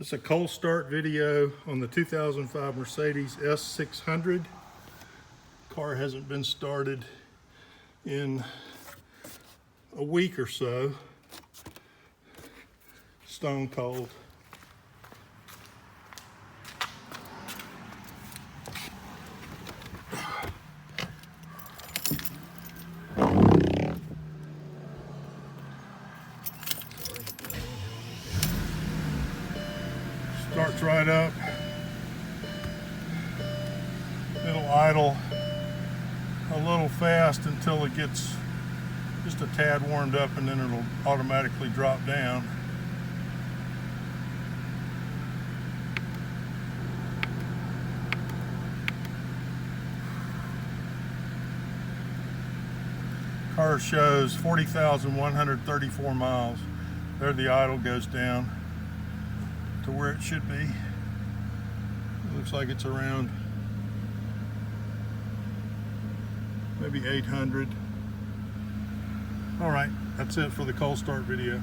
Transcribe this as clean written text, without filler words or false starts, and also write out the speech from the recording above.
It's a cold start video on the 2005 Mercedes S600. Car hasn't been started in a week or so. Stone cold. Starts right up. It'll idle a little fast until it gets just a tad warmed up, and then it'll automatically drop down. Car shows 40,134 miles. There the idle goes down to where it should be. It looks like it's around maybe 800. All right, that's it for the cold start video.